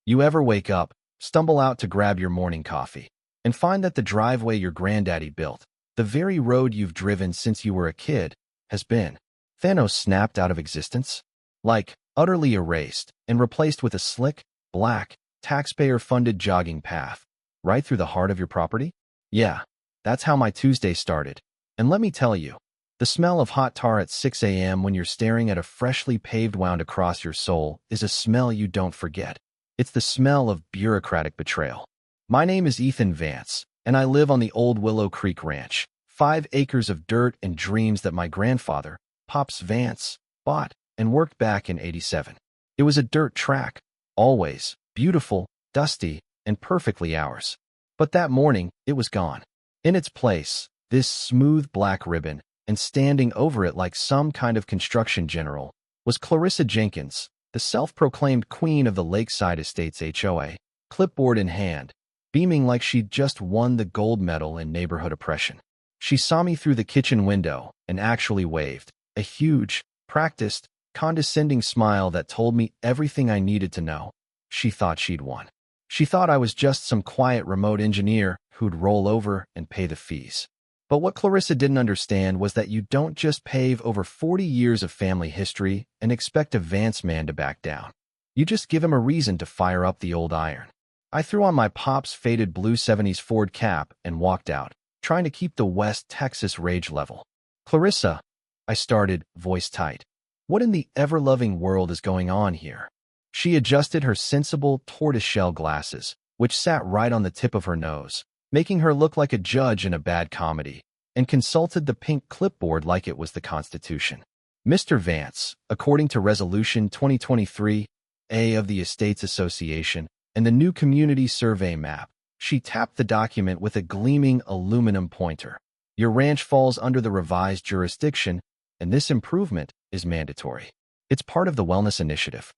You ever wake up, stumble out to grab your morning coffee, and find that the driveway your granddaddy built, the very road you've driven since you were a kid, has been Thanos snapped out of existence? Like, utterly erased and replaced with a slick, black, taxpayer-funded jogging path, right through the heart of your property? Yeah, that's how my Tuesday started. And let me tell you, the smell of hot tar at 6 a.m. when you're staring at a freshly paved wound across your soul is a smell you don't forget. It's the smell of bureaucratic betrayal. My name is Ethan Vance, and I live on the old Willow Creek Ranch, 5 acres of dirt and dreams that my grandfather, Pops Vance, bought and worked back in '87. It was a dirt track, always beautiful, dusty, and perfectly ours. But that morning, it was gone. In its place, this smooth black ribbon, and standing over it like some kind of construction general, was Clarissa Jenkins, the self-proclaimed queen of the Lakeside Estates HOA, clipboard in hand, beaming like she'd just won the gold medal in neighborhood oppression. She saw me through the kitchen window and actually waved, a huge, practiced, condescending smile that told me everything I needed to know. She thought she'd won. She thought I was just some quiet remote engineer who'd roll over and pay the fees. But what Clarissa didn't understand was that you don't just pave over 40 years of family history and expect a Vance man to back down. You just give him a reason to fire up the old iron. I threw on my Pop's faded blue '70s Ford cap and walked out, trying to keep the West Texas rage level. Clarissa, I started, voice tight. What in the ever-loving world is going on here? She adjusted her sensible tortoiseshell glasses, which sat right on the tip of her nose, making her look like a judge in a bad comedy, and consulted the pink clipboard like it was the Constitution. Mr. Vance, according to Resolution 2023-A of the Estates Association and the new Community Survey Map, she tapped the document with a gleaming aluminum pointer. Your ranch falls under the revised jurisdiction, and this improvement is mandatory. It's part of the Wellness Initiative.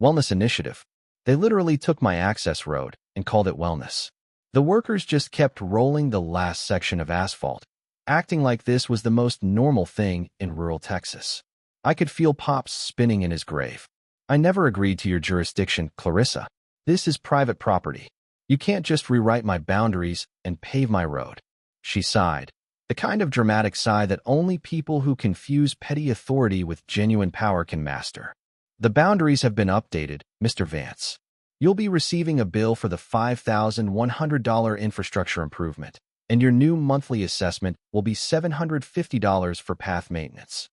Wellness Initiative. They literally took my access road and called it Wellness. The workers just kept rolling the last section of asphalt, acting like this was the most normal thing in rural Texas. I could feel Pops spinning in his grave. I never agreed to your jurisdiction, Clarissa. This is private property. You can't just rewrite my boundaries and pave my road. She sighed, the kind of dramatic sigh that only people who confuse petty authority with genuine power can master. The boundaries have been updated, Mr. Vance. You'll be receiving a bill for the $5,100 infrastructure improvement, and your new monthly assessment will be $750 for path maintenance.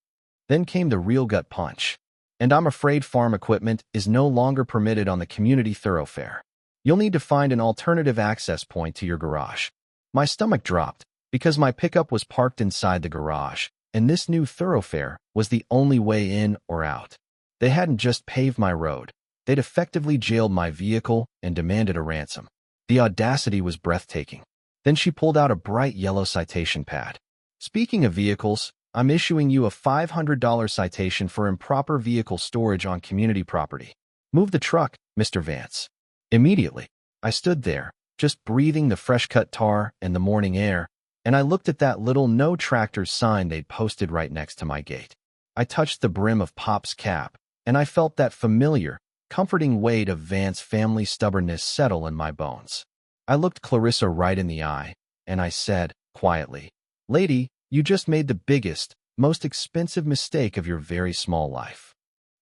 Then came the real gut punch. And I'm afraid farm equipment is no longer permitted on the community thoroughfare. You'll need to find an alternative access point to your garage. My stomach dropped because my pickup was parked inside the garage, and this new thoroughfare was the only way in or out. They hadn't just paved my road. They'd effectively jailed my vehicle and demanded a ransom. The audacity was breathtaking. Then she pulled out a bright yellow citation pad. Speaking of vehicles, I'm issuing you a $500 citation for improper vehicle storage on community property. Move the truck, Mr. Vance. Immediately, I stood there, just breathing the fresh-cut tar and the morning air, and I looked at that little no tractors sign they'd posted right next to my gate. I touched the brim of Pop's cap, and I felt that familiar, comforting weight of Vance's family stubbornness settle in my bones. I looked Clarissa right in the eye, and I said, quietly, "Lady, you just made the biggest, most expensive mistake of your very small life."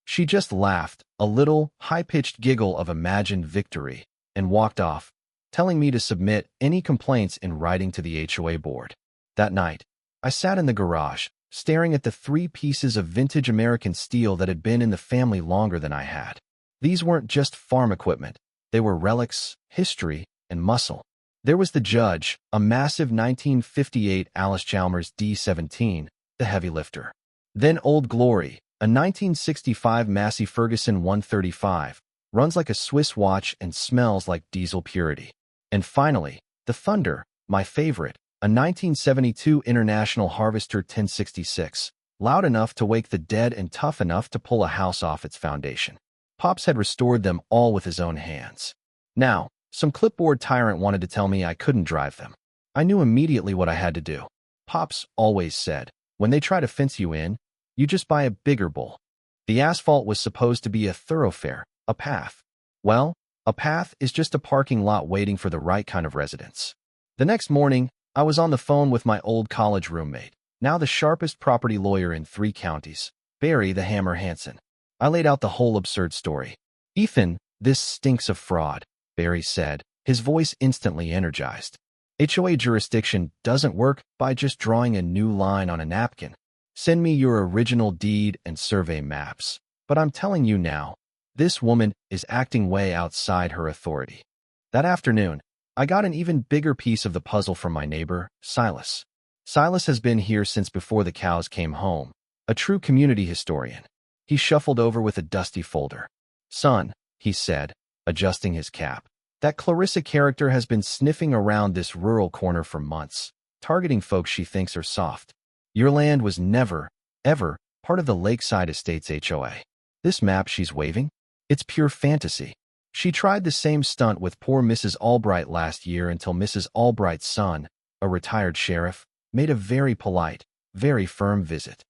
She just laughed, a little, high-pitched giggle of imagined victory, and walked off, telling me to submit any complaints in writing to the HOA board. That night, I sat in the garage, staring at the 3 pieces of vintage American steel that had been in the family longer than I had. These weren't just farm equipment. They were relics, history, and muscle. There was the Judge, a massive 1958 Alice Chalmers D17, the heavy lifter. Then Old Glory, a 1965 Massey Ferguson 135, runs like a Swiss watch and smells like diesel purity. And finally, the Thunder, my favorite, a 1972 International Harvester 1066, loud enough to wake the dead and tough enough to pull a house off its foundation. Pops had restored them all with his own hands. Now, some clipboard tyrant wanted to tell me I couldn't drive them. I knew immediately what I had to do. Pops always said, when they try to fence you in, you just buy a bigger bull. The asphalt was supposed to be a thoroughfare, a path. Well, A path is just a parking lot waiting for the right kind of residents. The next morning, I was on the phone with my old college roommate, now the sharpest property lawyer in 3 counties, Barry the Hammer Hansen. I laid out the whole absurd story. "Ethan, this stinks of fraud," Barry said, his voice instantly energized. "HOA jurisdiction doesn't work by just drawing a new line on a napkin. Send me your original deed and survey maps. But I'm telling you now, this woman is acting way outside her authority." That afternoon, I got an even bigger piece of the puzzle from my neighbor, Silas. Silas has been here since before the cows came home, a true community historian. He shuffled over with a dusty folder. "Son," he said, adjusting his cap, "that Clarissa character has been sniffing around this rural corner for months, targeting folks she thinks are soft. Your land was never, ever, part of the Lakeside Estates HOA. This map she's waving? It's pure fantasy. She tried the same stunt with poor Mrs. Albright last year until Mrs. Albright's son, a retired sheriff, made a very polite, very firm visit.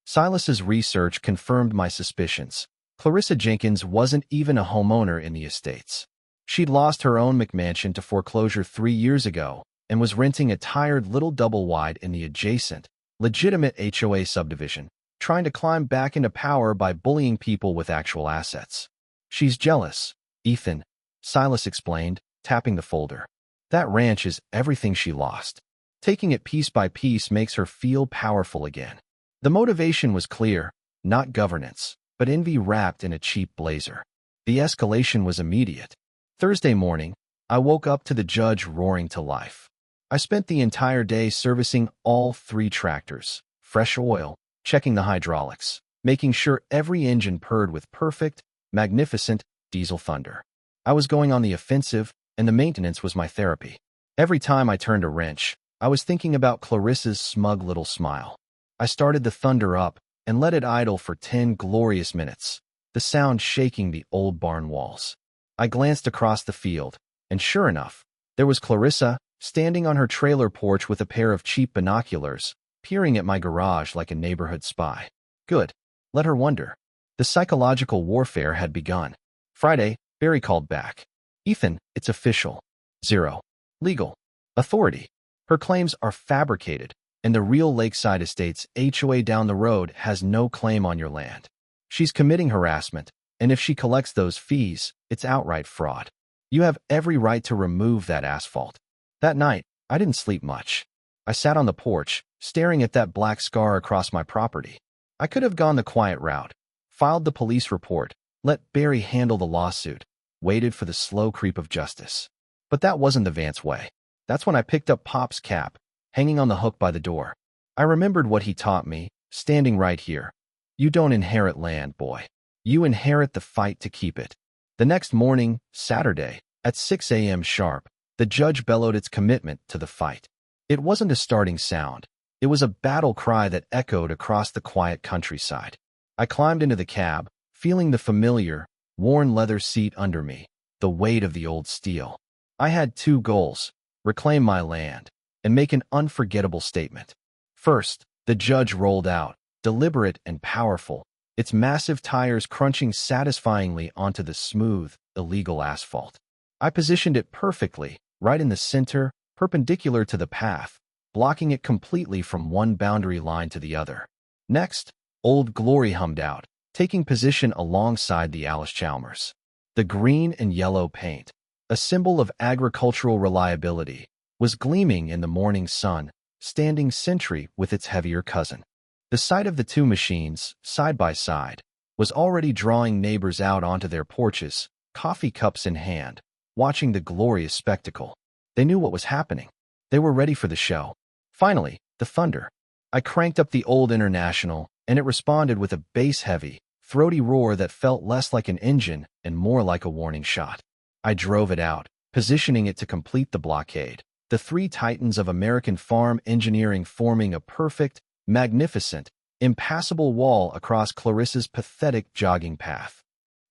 Silas's research confirmed my suspicions. Clarissa Jenkins wasn't even a homeowner in the estates. She'd lost her own McMansion to foreclosure 3 years ago and was renting a tired little double-wide in the adjacent, legitimate HOA subdivision, trying to climb back into power by bullying people with actual assets. She's jealous, Ethan, Silas explained, tapping the folder. That ranch is everything she lost. Taking it piece by piece makes her feel powerful again. The motivation was clear, not governance, but envy wrapped in a cheap blazer. The escalation was immediate. Thursday morning, I woke up to the judge roaring to life. I spent the entire day servicing all 3 tractors, fresh oil, checking the hydraulics, making sure every engine purred with perfect, magnificent diesel thunder. I was going on the offensive, and the maintenance was my therapy. Every time I turned a wrench, I was thinking about Clarissa's smug little smile. I started the thunder up and let it idle for 10 glorious minutes, the sound shaking the old barn walls. I glanced across the field, and sure enough, there was Clarissa, standing on her trailer porch with a pair of cheap binoculars, peering at my garage like a neighborhood spy. Good. Let her wonder. The psychological warfare had begun. Friday, Barry called back. "Ethan, it's official. 0. Legal authority. Her claims are fabricated, and the real Lakeside Estates HOA down the road has no claim on your land. She's committing harassment, and if she collects those fees, it's outright fraud. You have every right to remove that asphalt." That night, I didn't sleep much. I sat on the porch, staring at that black scar across my property. I could have gone the quiet route, filed the police report, let Barry handle the lawsuit, waited for the slow creep of justice. But that wasn't the Vance way. That's when I picked up Pop's cap, hanging on the hook by the door. I remembered what he taught me, standing right here. You don't inherit land, boy. You inherit the fight to keep it. The next morning, Saturday, at 6 a.m. sharp, the judge bellowed its commitment to the fight. It wasn't a starting sound. It was a battle cry that echoed across the quiet countryside. I climbed into the cab, feeling the familiar, worn leather seat under me, the weight of the old steel. I had 2 goals: reclaim my land and make an unforgettable statement. First, the judge rolled out, deliberate and powerful, its massive tires crunching satisfyingly onto the smooth, illegal asphalt. I positioned it perfectly, right in the center, perpendicular to the path, blocking it completely from one boundary line to the other. Next, Old Glory hummed out, taking position alongside the Alice Chalmers. The green and yellow paint, a symbol of agricultural reliability, was gleaming in the morning sun, standing sentry with its heavier cousin. The sight of the 2 machines, side by side, was already drawing neighbors out onto their porches, coffee cups in hand, watching the glorious spectacle. They knew what was happening. They were ready for the show. Finally, the thunder. I cranked up the old International, and it responded with a bass-heavy, throaty roar that felt less like an engine and more like a warning shot. I drove it out, positioning it to complete the blockade, the 3 titans of American farm engineering forming a perfect, magnificent, impassable wall across Clarissa's pathetic jogging path.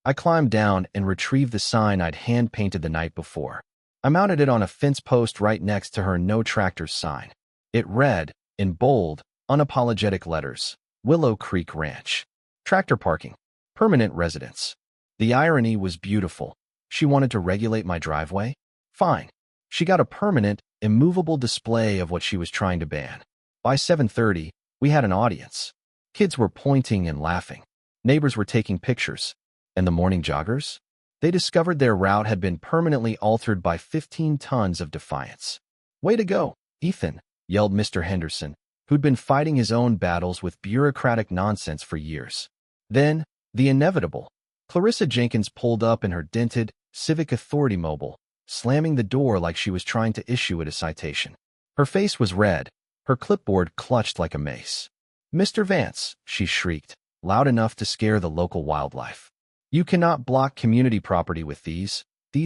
I climbed down and retrieved the sign I'd hand-painted the night before. I mounted it on a fence post right next to her no tractors sign. It read, in bold, unapologetic letters, Willow Creek Ranch. Tractor parking. Permanent residence. The irony was beautiful. She wanted to regulate my driveway? Fine. She got a permanent, immovable display of what she was trying to ban. By 7:30, we had an audience. Kids were pointing and laughing. Neighbors were taking pictures. And the morning joggers? They discovered their route had been permanently altered by 15 tons of defiance. "Way to go, Ethan," yelled Mr. Henderson, who'd been fighting his own battles with bureaucratic nonsense for years. Then, the inevitable. Clarissa Jenkins pulled up in her dented Civic Authority mobile, slamming the door like she was trying to issue it a citation. Her face was red, her clipboard clutched like a mace. "Mr. Vance," she shrieked, loud enough to scare the local wildlife. "You cannot block community property with these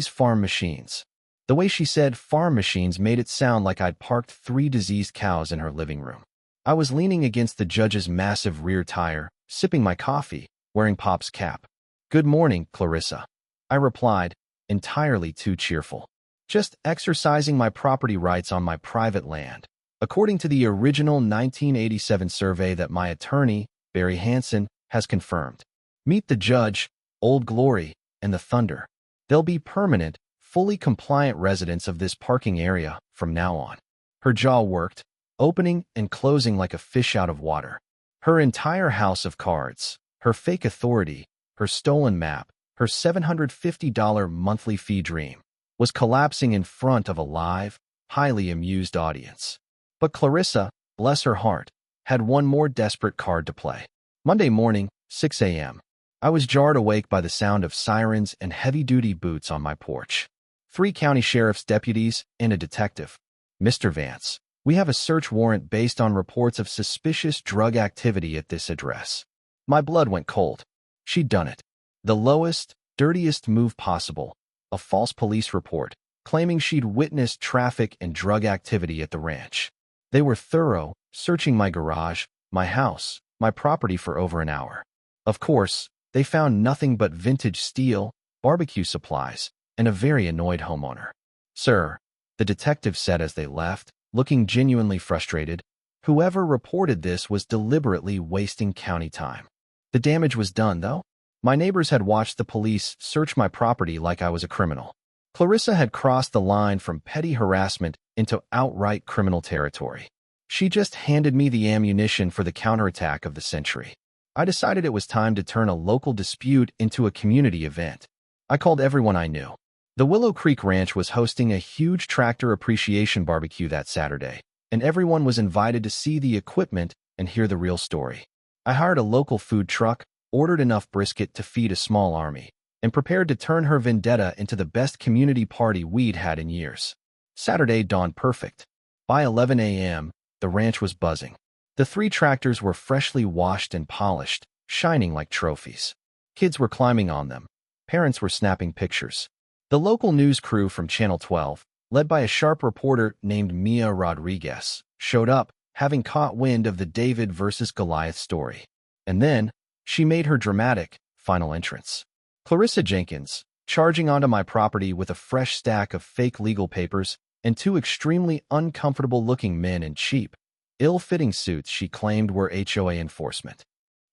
farm machines." The way she said farm machines made it sound like I'd parked 3 diseased cows in her living room. I was leaning against the judge's massive rear tire, sipping my coffee, wearing Pop's cap. "Good morning, Clarissa," I replied, entirely too cheerful. "Just exercising my property rights on my private land, according to the original 1987 survey that my attorney, Barry Hansen, has confirmed. Meet the judge, Old Glory, and the Thunder. They'll be permanent, fully compliant residents of this parking area from now on." Her jaw worked, opening and closing like a fish out of water. Her entire house of cards, her fake authority, her stolen map, her $750 monthly fee dream, was collapsing in front of a live, highly amused audience. But Clarissa, bless her heart, had one more desperate card to play. Monday morning, 6 a.m. I was jarred awake by the sound of sirens and heavy-duty boots on my porch. 3 county sheriff's deputies and a detective. "Mr. Vance, we have a search warrant based on reports of suspicious drug activity at this address." My blood went cold. She'd done it. The lowest, dirtiest move possible, a false police report, claiming she'd witnessed traffic and drug activity at the ranch. They were thorough, searching my garage, my house, my property for over an hour. Of course, they found nothing but vintage steel, barbecue supplies, and a very annoyed homeowner. "Sir," the detective said as they left, looking genuinely frustrated, "whoever reported this was deliberately wasting county time." The damage was done, though. My neighbors had watched the police search my property like I was a criminal. Clarissa had crossed the line from petty harassment into outright criminal territory. She just handed me the ammunition for the counterattack of the century. I decided it was time to turn a local dispute into a community event. I called everyone I knew. The Willow Creek Ranch was hosting a huge tractor appreciation barbecue that Saturday, and everyone was invited to see the equipment and hear the real story. I hired a local food truck, ordered enough brisket to feed a small army, and prepared to turn her vendetta into the best community party we'd had in years. Saturday dawned perfect. By 11 a.m., the ranch was buzzing. The 3 tractors were freshly washed and polished, shining like trophies. Kids were climbing on them. Parents were snapping pictures. The local news crew from Channel 12, led by a sharp reporter named Mia Rodriguez, showed up, having caught wind of the David versus Goliath story. And then, she made her dramatic, final entrance. Clarissa Jenkins, charging onto my property with a fresh stack of fake legal papers and 2 extremely uncomfortable-looking men in cheap, ill-fitting suits she claimed were HOA enforcement.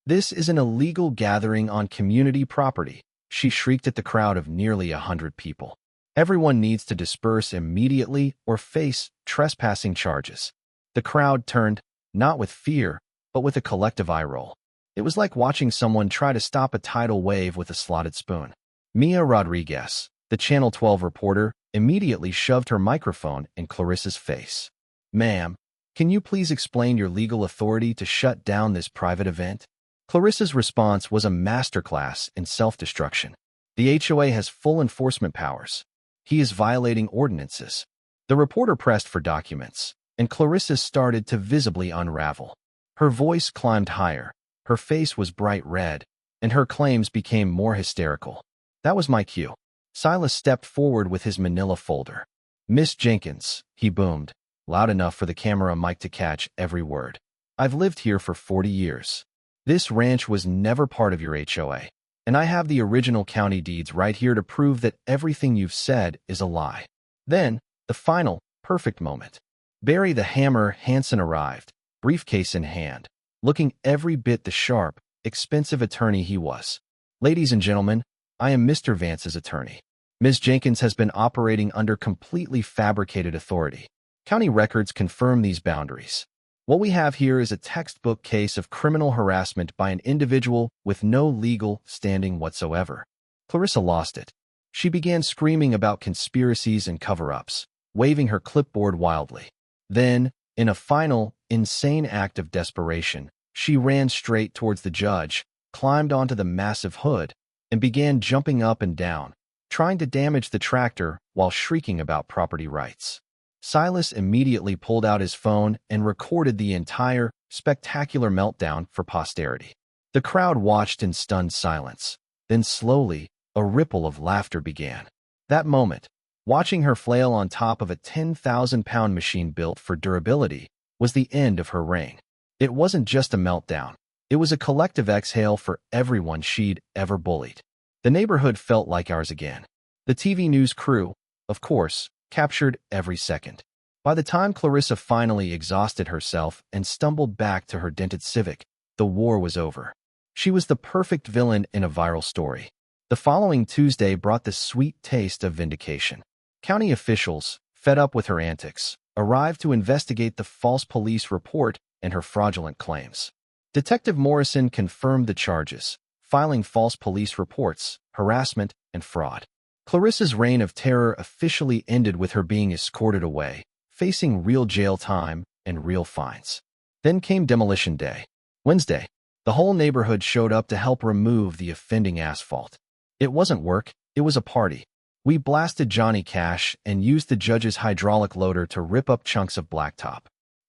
"This is an illegal gathering on community property," she shrieked at the crowd of nearly 100 people. "Everyone needs to disperse immediately or face trespassing charges." The crowd turned, not with fear, but with a collective eye roll. It was like watching someone try to stop a tidal wave with a slotted spoon. Mia Rodriguez, the Channel 12 reporter, immediately shoved her microphone in Clarissa's face. "Ma'am, can you please explain your legal authority to shut down this private event?" Clarissa's response was a masterclass in self-destruction. "The HOA has full enforcement powers. He is violating ordinances." The reporter pressed for documents, and Clarissa started to visibly unravel. Her voice climbed higher, her face was bright red, and her claims became more hysterical. That was my cue. Silas stepped forward with his manila folder. "Miss Jenkins," he boomed, loud enough for the camera mic to catch every word. "I've lived here for 40 years. This ranch was never part of your HOA, and I have the original county deeds right here to prove that everything you've said is a lie." Then, the final, perfect moment. Barry the Hammer Hansen arrived, briefcase in hand, looking every bit the sharp, expensive attorney he was. "Ladies and gentlemen, I am Mr. Vance's attorney." Ms. Jenkins has been operating under completely fabricated authority. County records confirm these boundaries. What we have here is a textbook case of criminal harassment by an individual with no legal standing whatsoever. Clarissa lost it. She began screaming about conspiracies and cover-ups, waving her clipboard wildly. Then, in a final, insane act of desperation, she ran straight towards the judge, climbed onto the massive hood, and began jumping up and down, trying to damage the tractor while shrieking about property rights. Silas immediately pulled out his phone and recorded the entire, spectacular meltdown for posterity. The crowd watched in stunned silence. Then slowly, a ripple of laughter began. That moment, watching her flail on top of a 10,000-pound machine built for durability, was the end of her reign. It wasn't just a meltdown. It was a collective exhale for everyone she'd ever bullied. The neighborhood felt like ours again. The TV news crew, of course, captured every second. By the time Clarissa finally exhausted herself and stumbled back to her dented Civic, the war was over. She was the perfect villain in a viral story. The following Tuesday brought the sweet taste of vindication. County officials, fed up with her antics, arrived to investigate the false police report and her fraudulent claims. Detective Morrison confirmed the charges, filing false police reports, harassment, and fraud. Clarissa's reign of terror officially ended with her being escorted away, facing real jail time and real fines. Then came demolition day. Wednesday, the whole neighborhood showed up to help remove the offending asphalt. It wasn't work, it was a party. We blasted Johnny Cash and used the judge's hydraulic loader to rip up chunks of blacktop.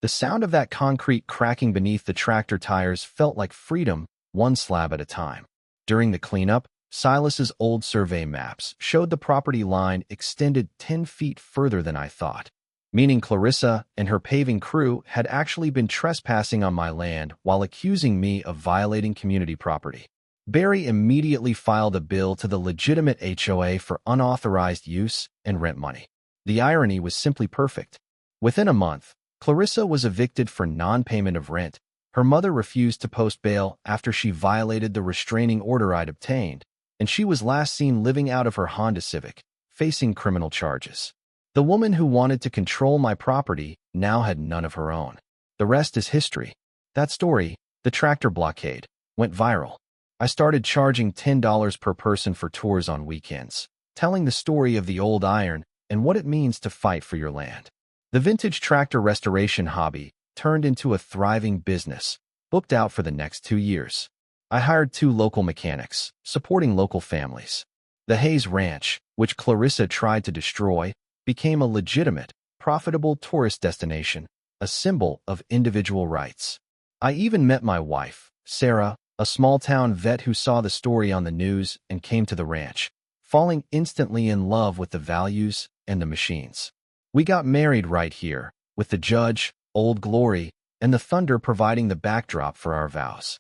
The sound of that concrete cracking beneath the tractor tires felt like freedom, one slab at a time. During the cleanup, Silas's old survey maps showed the property line extended 10 feet further than I thought, meaning Clarissa and her paving crew had actually been trespassing on my land while accusing me of violating community property. Barry immediately filed a bill to the legitimate HOA for unauthorized use and rent money. The irony was simply perfect. Within a month, Clarissa was evicted for non-payment of rent. Her mother refused to post bail after she violated the restraining order I'd obtained, and she was last seen living out of her Honda Civic, facing criminal charges. The woman who wanted to control my property now had none of her own. The rest is history. That story, the tractor blockade, went viral. I started charging $10 per person for tours on weekends, telling the story of the old iron and what it means to fight for your land. The vintage tractor restoration hobby turned into a thriving business, booked out for the next 2 years. I hired 2 local mechanics, supporting local families. The Hayes Ranch, which Clarissa tried to destroy, became a legitimate, profitable tourist destination, a symbol of individual rights. I even met my wife, Sarah, a small-town vet who saw the story on the news and came to the ranch, falling instantly in love with the values and the machines. We got married right here, with the judge, Old Glory, and the thunder providing the backdrop for our vows.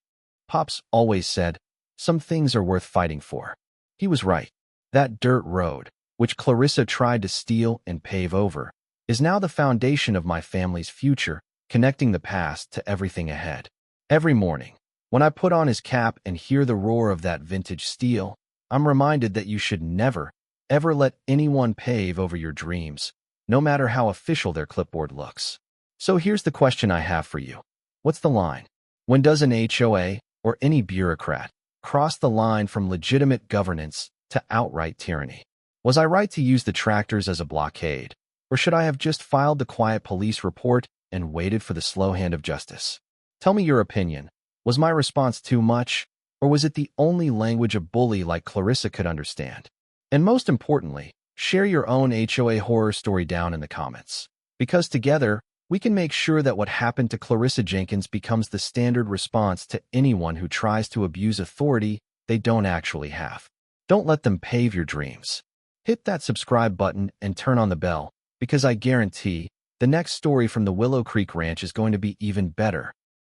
Pops always said, some things are worth fighting for. He was right. That dirt road, which Clarissa tried to steal and pave over, is now the foundation of my family's future, connecting the past to everything ahead. Every morning, when I put on his cap and hear the roar of that vintage steel, I'm reminded that you should never, ever let anyone pave over your dreams, no matter how official their clipboard looks. So here's the question I have for you. What's the line? When does an HOA, or any bureaucrat, cross the line from legitimate governance to outright tyranny? Was I right to use the tractors as a blockade, or should I have just filed the quiet police report and waited for the slow hand of justice? Tell me your opinion. Was my response too much, or was it the only language a bully like Clarissa could understand? And most importantly, share your own HOA horror story down in the comments, because together, we can make sure that what happened to Clarissa Jenkins becomes the standard response to anyone who tries to abuse authority they don't actually have. Don't let them pave your dreams. Hit that subscribe button and turn on the bell, because I guarantee the next story from the Willow Creek Ranch is going to be even better.